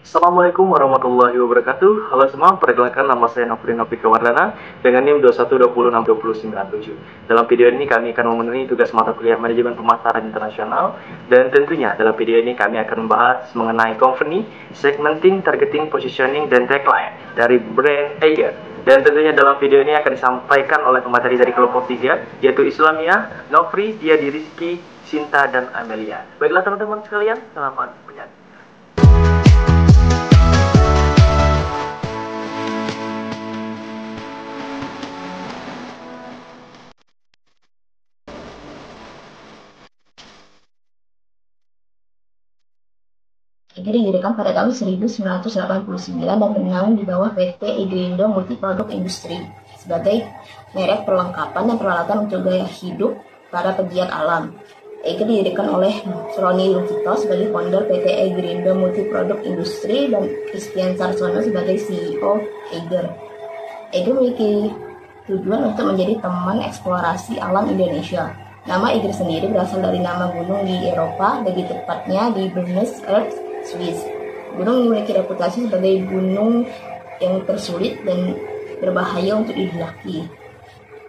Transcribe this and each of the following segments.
Assalamualaikum warahmatullahi wabarakatuh. Halo semua, perkenalkan nama saya Nofri Kewardana dengan NIM 21206097. Dalam video ini kami akan memenuhi tugas mata kuliah manajemen pemasaran internasional, dan tentunya dalam video ini kami akan membahas mengenai company, segmenting, targeting, positioning, dan tagline dari brand Eiger. Dan tentunya dalam video ini akan disampaikan oleh pemateri dari kelompok 3, yaitu Islamia, Nofri, Diadi Rizky, Sinta, dan Amelia. Baiklah teman-teman sekalian, selamat menyaksikan. Eiger didirikan pada tahun 1989 dan bernaung di bawah PT Eggerindo Multiproduk Industri sebagai merek perlengkapan dan peralatan untuk gaya hidup para pegiat alam. Eiger didirikan oleh Roni Lukito sebagai founder PT Eggerindo Multiproduk Industri dan Christian Sarsono sebagai CEO Eiger. Eiger memiliki tujuan untuk menjadi teman eksplorasi alam Indonesia. Nama Eiger sendiri berasal dari nama gunung di Eropa, lebih tepatnya di Bernese Earth, Swiss. Gunung memiliki reputasi sebagai gunung yang tersulit dan berbahaya untuk didaki.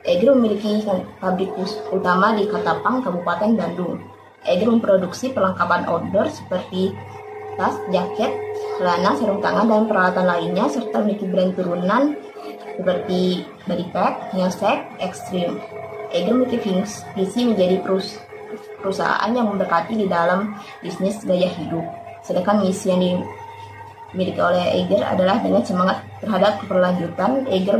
Eiger memiliki pabrik utama di Katapang, Kabupaten Bandung. Eiger memproduksi perlengkapan outdoor seperti tas, jaket, celana, sarung tangan, dan peralatan lainnya, serta memiliki brand turunan seperti Body Pack, Neosec, Extreme. Eiger memiliki visi menjadi perusahaan yang mendekati di dalam bisnis gaya hidup. Sedangkan misi yang dimiliki oleh Eiger adalah dengan semangat terhadap keberlanjutan. Eiger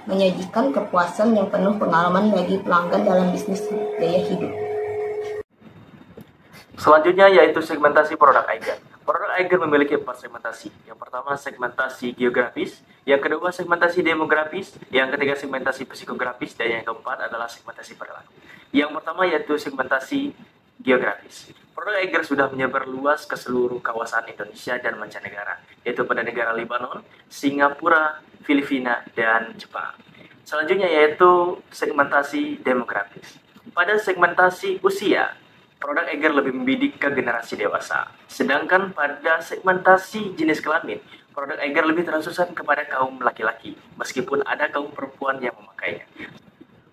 menyajikan kepuasan yang penuh pengalaman bagi pelanggan dalam bisnis gaya hidup. Selanjutnya yaitu segmentasi produk Eiger. Produk Eiger memiliki 4 segmentasi. Yang pertama segmentasi geografis, yang kedua segmentasi demografis, yang ketiga segmentasi psikografis, dan yang keempat adalah segmentasi perilaku. Yang pertama yaitu segmentasi geografis. Produk Eiger sudah menyebar luas ke seluruh kawasan Indonesia dan mancanegara, yaitu pada negara Lebanon, Singapura, Filipina, dan Jepang. Selanjutnya yaitu segmentasi demografis. Pada segmentasi usia, produk Eiger lebih membidik ke generasi dewasa. Sedangkan pada segmentasi jenis kelamin, produk Eiger lebih terkhususkan kepada kaum laki-laki, meskipun ada kaum perempuan yang memakainya.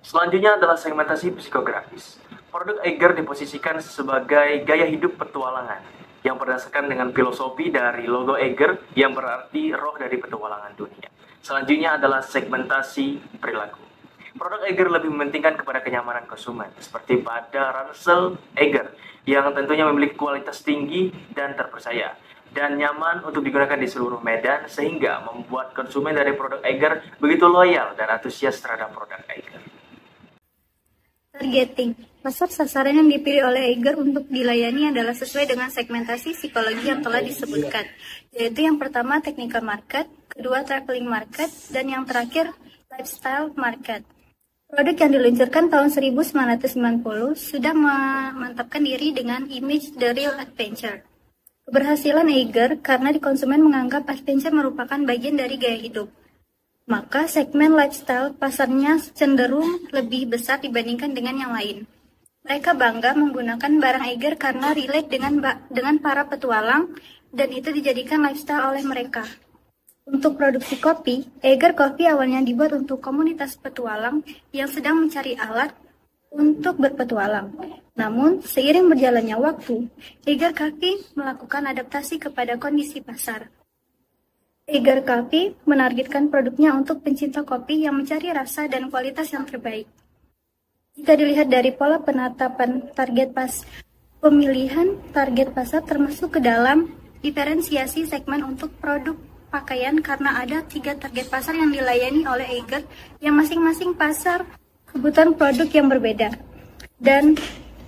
Selanjutnya adalah segmentasi psikografis. Produk Eiger diposisikan sebagai gaya hidup petualangan yang berdasarkan dengan filosofi dari logo Eiger yang berarti roh dari petualangan dunia. Selanjutnya adalah segmentasi perilaku. Produk Eiger lebih mementingkan kepada kenyamanan konsumen, seperti pada ransel Eiger yang tentunya memiliki kualitas tinggi dan terpercaya dan nyaman untuk digunakan di seluruh medan, sehingga membuat konsumen dari produk Eiger begitu loyal dan antusias terhadap produk Eiger. Targeting. Pasar sasaran yang dipilih oleh Eiger untuk dilayani adalah sesuai dengan segmentasi psikologi yang telah disebutkan, yaitu yang pertama technical market, kedua traveling market, dan yang terakhir lifestyle market. Produk yang diluncurkan tahun 1990 sudah memantapkan diri dengan image The Real Adventure. Keberhasilan Eiger karena konsumen menganggap adventure merupakan bagian dari gaya hidup. Maka segmen lifestyle pasarnya cenderung lebih besar dibandingkan dengan yang lain. Mereka bangga menggunakan barang Eiger karena relate dengan para petualang, dan itu dijadikan lifestyle oleh mereka. Untuk produksi kopi, Eiger Coffee awalnya dibuat untuk komunitas petualang yang sedang mencari alat untuk berpetualang. Namun, seiring berjalannya waktu, Eiger Coffee melakukan adaptasi kepada kondisi pasar. Eiger Coffee menargetkan produknya untuk pencinta kopi yang mencari rasa dan kualitas yang terbaik. Jika dilihat dari pola penetapan pemilihan target pasar termasuk ke dalam diferensiasi segmen untuk produk pakaian, karena ada 3 target pasar yang dilayani oleh Eiger yang masing-masing pasar kebutuhan produk yang berbeda. Dan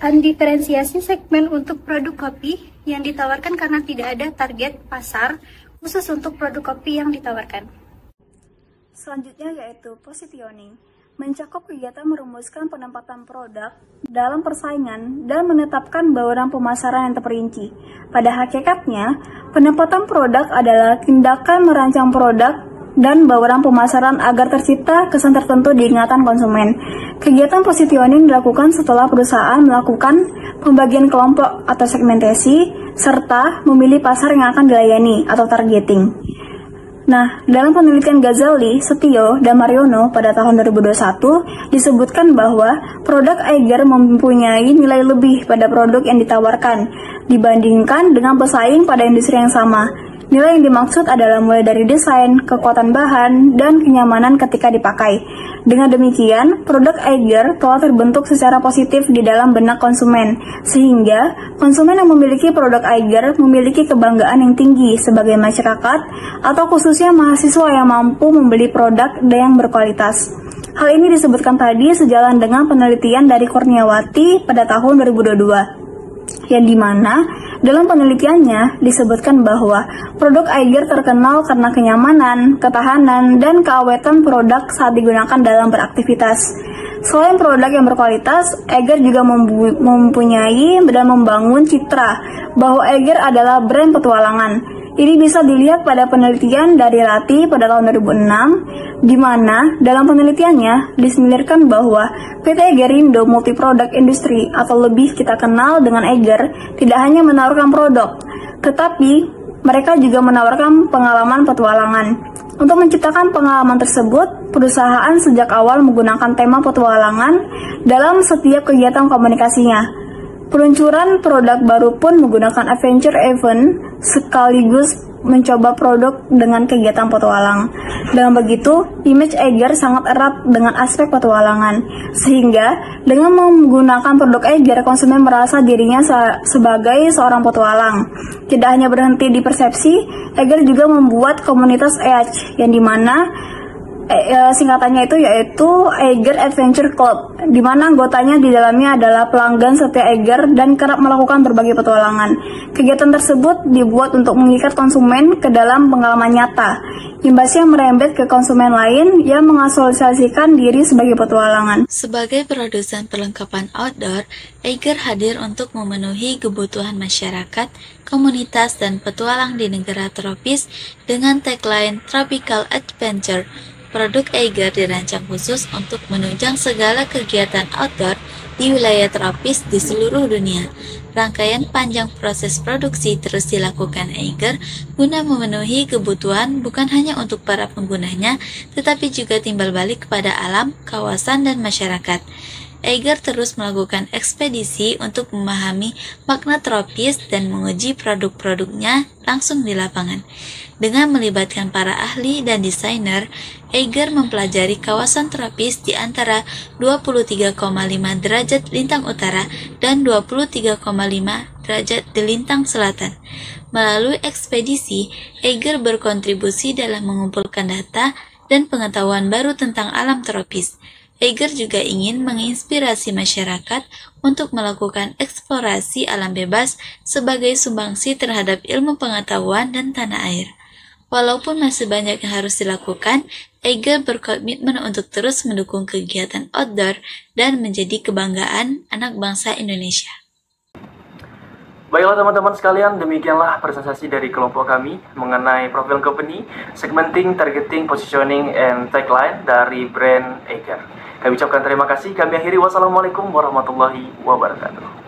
diferensiasi segmen untuk produk kopi yang ditawarkan karena tidak ada target pasar khusus untuk produk kopi yang ditawarkan. Selanjutnya yaitu positioning, mencakup kegiatan merumuskan penempatan produk dalam persaingan dan menetapkan bauran pemasaran yang terperinci. Pada hakikatnya, penempatan produk adalah tindakan merancang produk dan bauran pemasaran agar tercipta kesan tertentu di ingatan konsumen. Kegiatan positioning dilakukan setelah perusahaan melakukan pembagian kelompok atau segmentasi, serta memilih pasar yang akan dilayani atau targeting. Nah, dalam penelitian Ghazali, Setio, dan Mariono pada tahun 2021 disebutkan bahwa produk Eiger mempunyai nilai lebih pada produk yang ditawarkan dibandingkan dengan pesaing pada industri yang sama. Nilai yang dimaksud adalah mulai dari desain, kekuatan bahan, dan kenyamanan ketika dipakai. Dengan demikian, produk Eiger telah terbentuk secara positif di dalam benak konsumen, sehingga konsumen yang memiliki produk Eiger memiliki kebanggaan yang tinggi sebagai masyarakat atau khususnya mahasiswa yang mampu membeli produk yang berkualitas. Hal ini disebutkan tadi sejalan dengan penelitian dari Kurniawati pada tahun 2022, yang dimana dalam penelitiannya disebutkan bahwa produk Eiger terkenal karena kenyamanan, ketahanan, dan keawetan produk saat digunakan dalam beraktivitas. Selain produk yang berkualitas, Eiger juga mempunyai dan membangun citra bahwa Eiger adalah brand petualangan. Ini bisa dilihat pada penelitian dari Rati pada tahun 2006, di mana dalam penelitiannya disemilirkan bahwa PT Eigerindo Multiproduct Industry atau lebih kita kenal dengan Eiger tidak hanya menawarkan produk, tetapi mereka juga menawarkan pengalaman petualangan. Untuk menciptakan pengalaman tersebut, perusahaan sejak awal menggunakan tema petualangan dalam setiap kegiatan komunikasinya. Peluncuran produk baru pun menggunakan adventure event sekaligus mencoba produk dengan kegiatan petualang. Dengan begitu, image Eiger sangat erat dengan aspek petualangan, sehingga dengan menggunakan produk Eiger, konsumen merasa dirinya sebagai seorang petualang. Tidak hanya berhenti di persepsi, Eiger juga membuat komunitas EACH, yang dimana singkatannya itu yaitu Eiger Adventure Club, di mana anggotanya di dalamnya adalah pelanggan setia Eiger dan kerap melakukan berbagai petualangan. Kegiatan tersebut dibuat untuk mengikat konsumen ke dalam pengalaman nyata, imbasnya merembet ke konsumen lain yang mengasosiasikan diri sebagai petualangan. Sebagai produsen perlengkapan outdoor, Eiger hadir untuk memenuhi kebutuhan masyarakat, komunitas, dan petualang di negara tropis dengan tagline Tropical Adventure. Produk Eiger dirancang khusus untuk menunjang segala kegiatan outdoor di wilayah tropis di seluruh dunia. Rangkaian panjang proses produksi terus dilakukan Eiger guna memenuhi kebutuhan bukan hanya untuk para penggunanya, tetapi juga timbal balik kepada alam, kawasan, dan masyarakat. Eiger terus melakukan ekspedisi untuk memahami makna tropis dan menguji produk-produknya langsung di lapangan. Dengan melibatkan para ahli dan desainer, Eiger mempelajari kawasan tropis di antara 23,5 derajat lintang utara dan 23,5 derajat di lintang selatan. Melalui ekspedisi, Eiger berkontribusi dalam mengumpulkan data dan pengetahuan baru tentang alam tropis. Eiger juga ingin menginspirasi masyarakat untuk melakukan eksplorasi alam bebas sebagai sumbangsi terhadap ilmu pengetahuan dan tanah air. Walaupun masih banyak yang harus dilakukan, Eiger berkomitmen untuk terus mendukung kegiatan outdoor dan menjadi kebanggaan anak bangsa Indonesia. Baiklah teman-teman sekalian, demikianlah presentasi dari kelompok kami mengenai profil company, segmenting, targeting, positioning, and tagline dari brand Eiger. Kami ucapkan terima kasih. Kami akhiri. Wassalamualaikum warahmatullahi wabarakatuh.